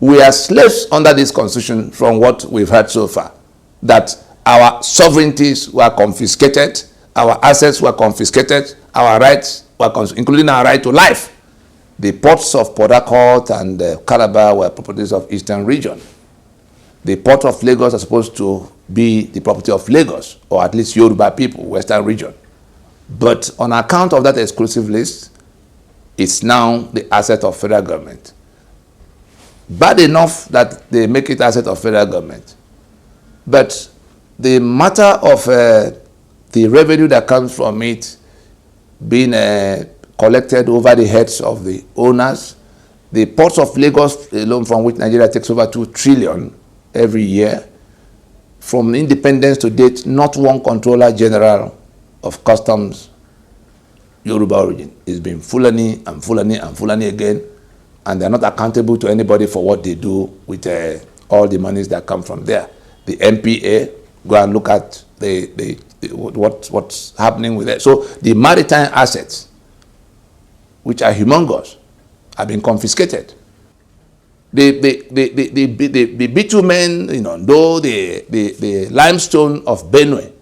We are slaves under this constitution from what we've heard so far, that our sovereignties were confiscated, our assets were confiscated, our rights were including our right to life. The ports of Port Harcourt and Calabar were properties of Eastern region. The port of Lagos are supposed to be the property of Lagos, or at least Yoruba people, Western region. But on account of that exclusive list, it's now the asset of federal government. Bad enough that they make it asset of federal government. But the matter of the revenue that comes from it being collected over the heads of the owners, the ports of Lagos alone, from which Nigeria takes over 2 trillion every year, from independence to date, not one controller general of customs Yoruba origin. It's been Fulani and Fulani and Fulani again, and they're not accountable to anybody for what they do with all the monies that come from there. The MPA, go and look at what's happening with it. So the maritime assets, which are humongous, have been confiscated. The bitumen, though the limestone of Benue,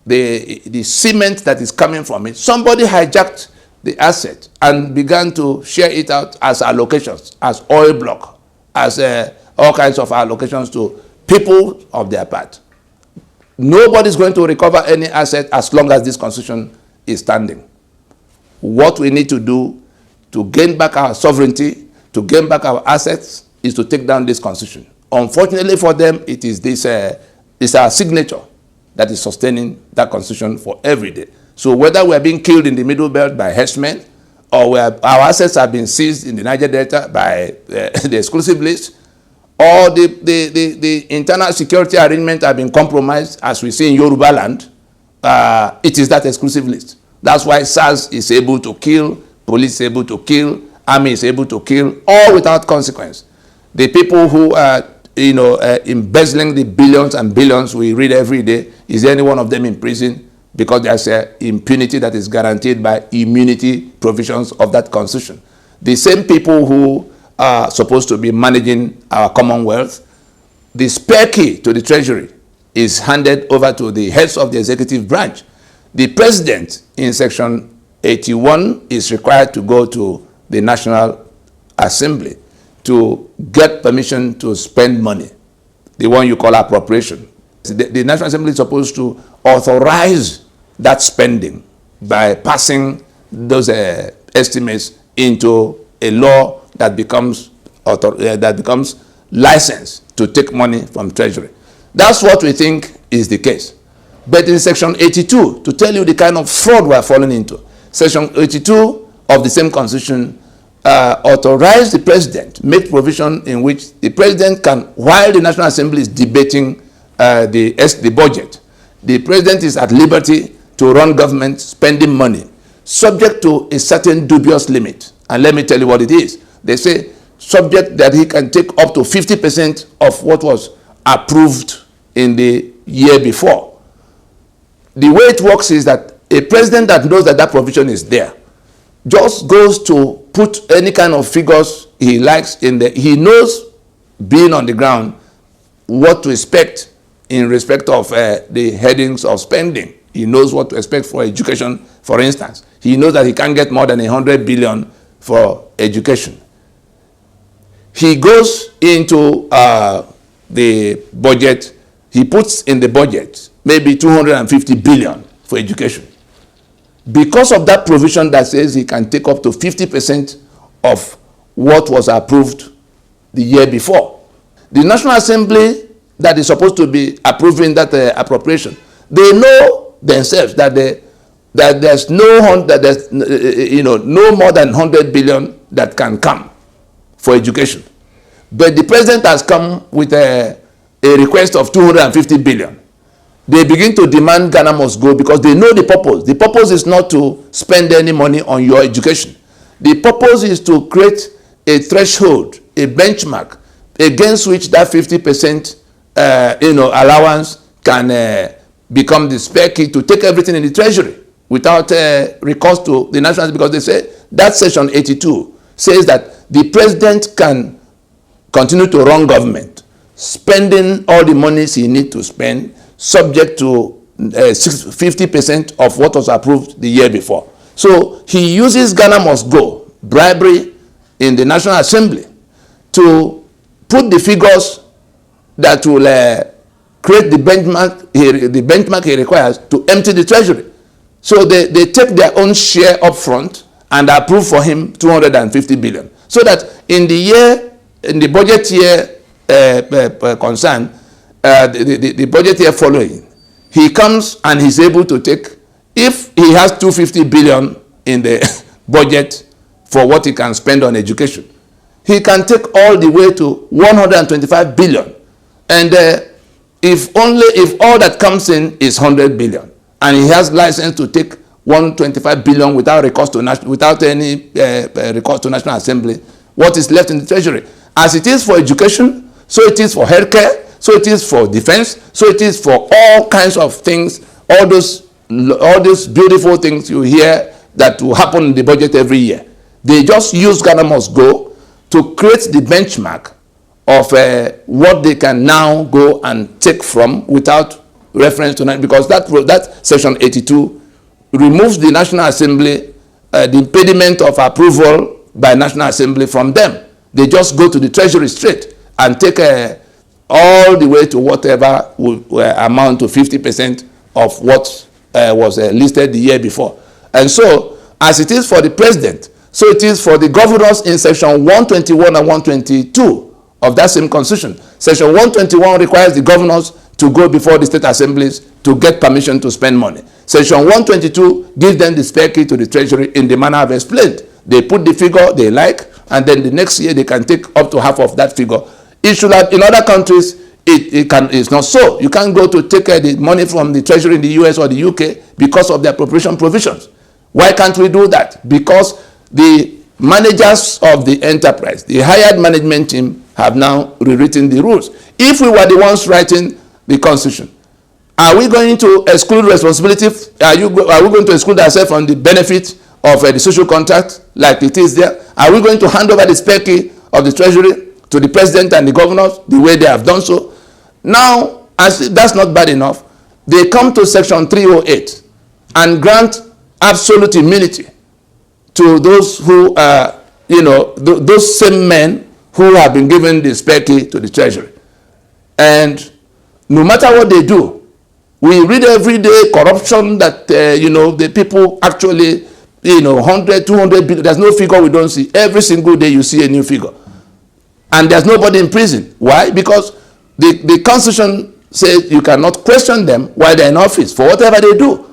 the cement that is coming from it, somebody hijacked the asset and began to share it out as allocations, as oil block, as all kinds of allocations to people of their part. Nobody's going to recover any asset as long as this constitution is standing. What we need to do to gain back our sovereignty, to gain back our assets, is to take down this constitution. Unfortunately for them, it is this it's our signature that is sustaining that constitution for every day. So whether we are being killed in the Middle Belt by herdsmen, or our assets have been seized in the Niger Delta by the exclusive list, or the internal security arrangement have been compromised, as we see in Yoruba land, it is that exclusive list. That's why SARS is able to kill, police is able to kill, army is able to kill, all without consequence. The people who are embezzling the billions and billions we read every day, is any one of them in prison? Because there's impunity that is guaranteed by immunity provisions of that constitution. The same people who are supposed to be managing our commonwealth, the spare key to the treasury is handed over to the heads of the executive branch. The president in section 81 is required to go to the National Assembly to get permission to spend money, the one you call appropriation. The National Assembly is supposed to authorize that spending by passing those estimates into a law that becomes licensed to take money from Treasury. That's what we think is the case. But in Section 82, to tell you the kind of fraud we are falling into, Section 82 of the same Constitution authorized the president, make provision in which the president can, while the National Assembly is debating the budget, the president is at liberty to run government spending money, subject to a certain dubious limit. And let me tell you what it is. They say subject that he can take up to 50% of what was approved in the year before. The way it works is that a president that knows that that provision is there just goes to put any kind of figures he likes in there. He knows, being on the ground, what to expect in respect of the headings of spending. He knows what to expect for education, for instance. He knows that he can't get more than 100 billion for education. He goes into the budget, he puts in the budget maybe 250 billion for education. Because of that provision that says he can take up to 50% of what was approved the year before, the National Assembly that is supposed to be approving that appropriation, they know themselves that there's no more than 100 billion that can come for education. But the president has come with a request of 250 billion. They begin to demand Ghana must go because they know the purpose. The purpose is not to spend any money on your education. The purpose is to create a threshold, a benchmark against which that 50% allowance can become the spare key to take everything in the treasury without recourse to the national, because they say that section 82 says that the president can continue to run government, spending all the monies he needs to spend, subject to 50% of what was approved the year before. So he uses Ghana Must Go, bribery in the National Assembly, to put the figures that will create the benchmark he requires to empty the treasury. So they take their own share up front and approve for him 250 billion. So that in the budget year concerned, the budget year following, he comes and he's able to take, if he has 250 billion in the budget for what he can spend on education, he can take all the way to 125 billion. And if all that comes in is 100 billion, and he has license to take 125 billion without recourse to any recourse to National Assembly, what is left in the treasury? As it is for education, so it is for healthcare, so it is for defense, so it is for all kinds of things, all those beautiful things you hear that will happen in the budget every year. They just use Ghana Must Go to create the benchmark of what they can now go and take from without reference to that, because that section 82 removes the National Assembly, the impediment of approval by National Assembly from them. They just go to the Treasury straight and take all the way to whatever will amount to 50% of what was listed the year before. And so, as it is for the president, so it is for the governors in section 121 and 122 of that same constitution. Section 121 requires the governors to go before the state assemblies to get permission to spend money. Section 122 gives them the spare key to the treasury in the manner I've explained. They put the figure they like, and then the next year they can take up to half of that figure. It should have, in other countries, it's not so. You can't go to take the money from the treasury in the US or the UK because of the appropriation provisions. Why can't we do that? Because the managers of the enterprise, the hired management team, have now rewritten the rules. If we were the ones writing the constitution, are we going to exclude responsibility? Are we going to exclude ourselves from the benefit of the social contract like it is there? Are we going to hand over the spare key of the treasury to the president and the governors the way they have done so? Now, as that's not bad enough, they come to section 308 and grant absolute immunity to those who are, those same men who have been given the spare key to the treasury. And no matter what they do, we read every day corruption that, the people actually, 100, 200 billion, there's no figure we don't see. Every single day you see a new figure. And there's nobody in prison. Why? Because the Constitution says you cannot question them while they're in office for whatever they do.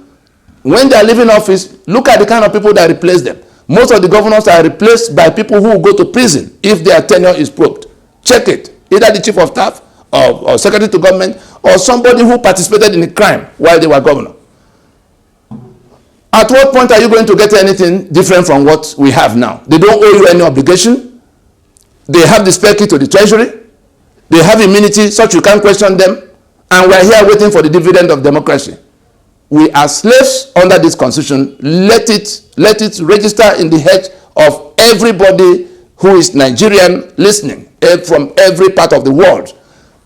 When they're leaving office, look at the kind of people that replace them. Most of the governors are replaced by people who go to prison if their tenure is probed. Check it. Either the chief of staff or secretary to government or somebody who participated in a crime while they were governor. At what point are you going to get anything different from what we have now? They don't owe you any obligation. They have the spare key to the treasury. They have immunity such you can't question them. And we're here waiting for the dividend of democracy. We are slaves under this constitution. Let it register in the head of everybody who is Nigerian listening from every part of the world.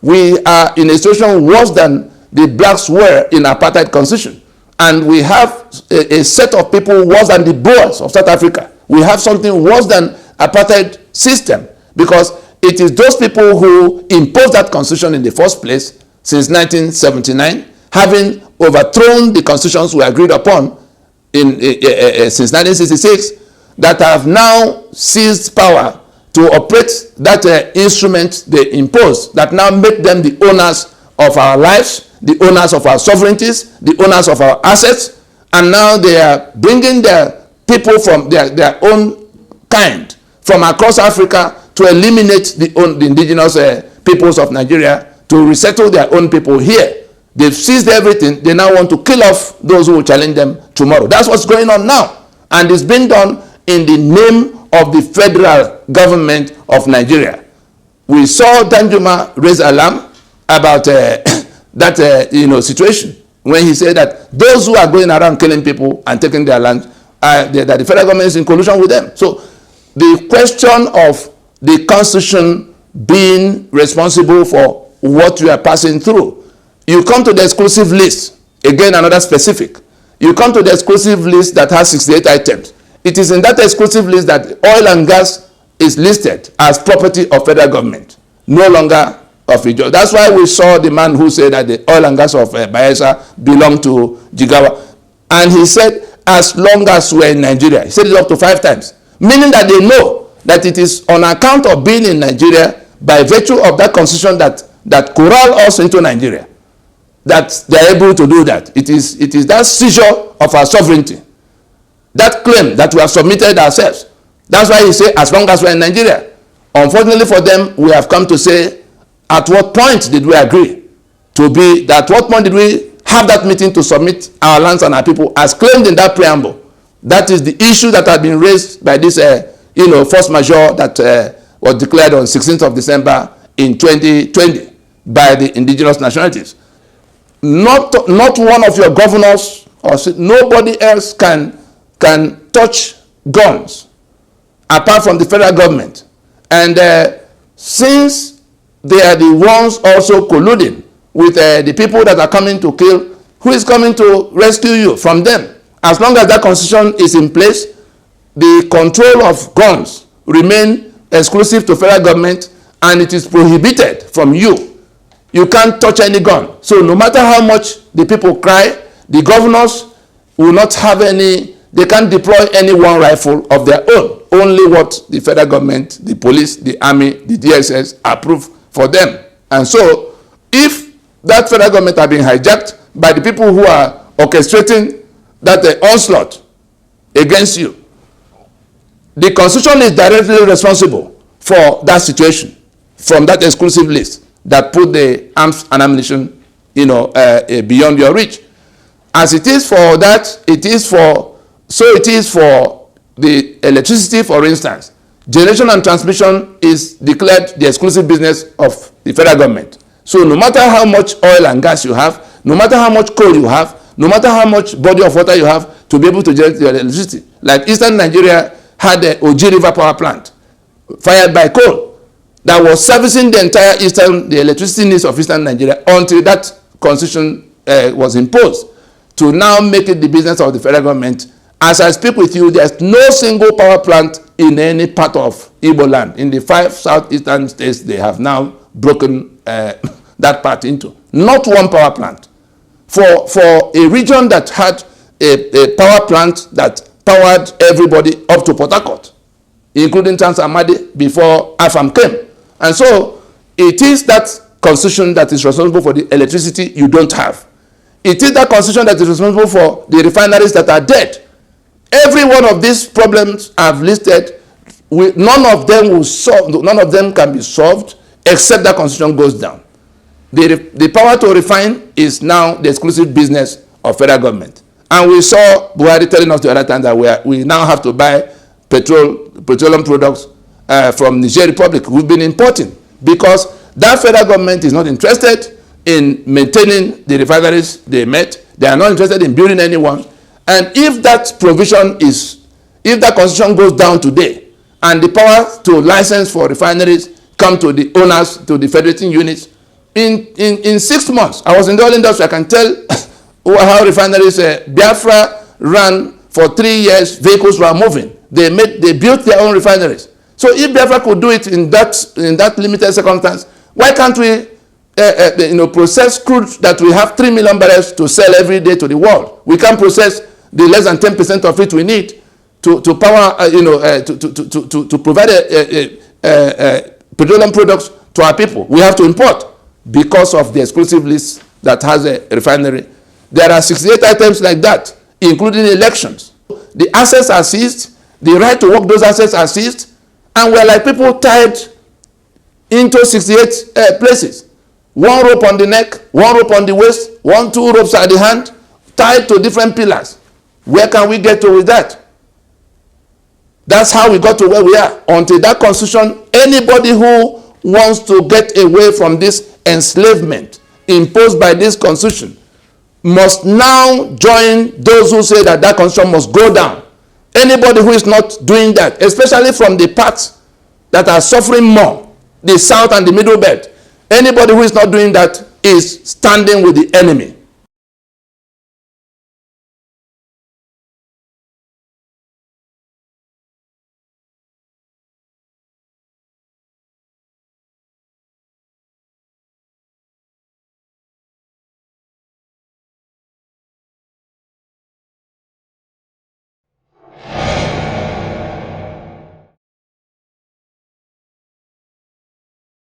We are in a situation worse than the blacks were in apartheid constitution. And we have a set of people worse than the Boers of South Africa. We have something worse than apartheid system, because it is those people who imposed that constitution in the first place since 1979, having overthrown the constitutions we agreed upon since 1966, that have now seized power to operate that instrument they imposed, that now make them the owners of our lives, the owners of our sovereignties, the owners of our assets, and now they are bringing their people from their own kind from across Africa to eliminate the indigenous peoples of Nigeria, to resettle their own people here. They've seized everything. They now want to kill off those who will challenge them tomorrow. That's what's going on now. And it's been done in the name of the federal government of Nigeria. We saw Danjuma raise alarm about that situation when he said that those who are going around killing people and taking their land, that the federal government is in collusion with them. So the question of the constitution being responsible for what you are passing through. You come to the exclusive list, again another specific. You come to the exclusive list that has 68 items. It is in that exclusive list that oil and gas is listed as property of federal government, no longer of Ijaw. That's why we saw the man who said that the oil and gas of Bayelsa belong to Jigawa. And he said, as long as we're in Nigeria, he said it up to 5 times, meaning that they know that it is on account of being in Nigeria, by virtue of that constitution that corral us into Nigeria, that they are able to do that. It is that seizure of our sovereignty, that claim that we have submitted ourselves. That's why he said, as long as we're in Nigeria. Unfortunately for them, we have come to say, at what point did we agree to be, at what point did we have that meeting to submit our lands and our people as claimed in that preamble? That is the issue that had been raised by this force majeure that was declared on 16th of December in 2020 by the indigenous nationalities. Not one of your governors or nobody else can touch guns apart from the federal government. And since they are the ones also colluding with the people that are coming to kill, who is coming to rescue you from them? As long as that constitution is in place, the control of guns remain exclusive to federal government, and it is prohibited from you. You can't touch any gun. So no matter how much the people cry, the governors will not have any, they can't deploy any one rifle of their own. Only what the federal government, the police, the army, the DSS approve for them. And so if that federal government are being hijacked by the people who are orchestrating that onslaught against you, the constitution is directly responsible for that situation from that exclusive list that put the arms and ammunition, beyond your reach. As it is for that, it is for the electricity, for instance. Generation and transmission is declared the exclusive business of the federal government. So no matter how much oil and gas you have, no matter how much coal you have, no matter how much body of water you have to be able to generate your electricity, like Eastern Nigeria had the Oji River power plant fired by coal that was servicing the entire the electricity needs of Eastern Nigeria until that constitution was imposed to now make it the business of the federal government. As I speak with you, there's no single power plant in any part of Igbo land. In the 5 southeastern states, they have now broken that part into. Not one power plant. For a region that had a power plant that powered everybody up to Port Harcourt, including Trans Amadi before AFAM came. And so it is that constitution that is responsible for the electricity you don't have. It is that constitution that is responsible for the refineries that are dead. Every one of these problems I've listed, none of them can be solved except that constitution goes down. The power to refine is now the exclusive business of federal government. And we saw Buhari telling us the other time that we now have to buy petroleum products from Niger Republic. We've been importing because that federal government is not interested in maintaining the refineries they met. They are not interested in building any one. And if that provision if that constitution goes down today and the power to license for refineries come to the owners, to the federating units, in 6 months, I was in the oil industry, I can tell how refineries, Biafra ran for 3 years, vehicles were moving. They built their own refineries. So if Biafra could do it in that limited circumstance, why can't we process crude that we have 3 million barrels to sell every day to the world? We can't process the less than 10% of it we need to power, to provide petroleum products to our people. We have to import because of the exclusive list that has a refinery. There are 68 items like that, including elections. The assets are seized, the right to work those assets are seized, and we're like people tied into 68 places. 1 rope on the neck, 1 rope on the waist, 2 ropes at the hand, tied to different pillars. Where can we get to with that? That's how we got to where we are. Until that constitution, anybody who wants to get away from this enslavement imposed by this constitution must now join those who say that that constitution must go down. Anybody who is not doing that, especially from the parts that are suffering more, the South and the Middle Belt. Anybody who is not doing that is standing with the enemy.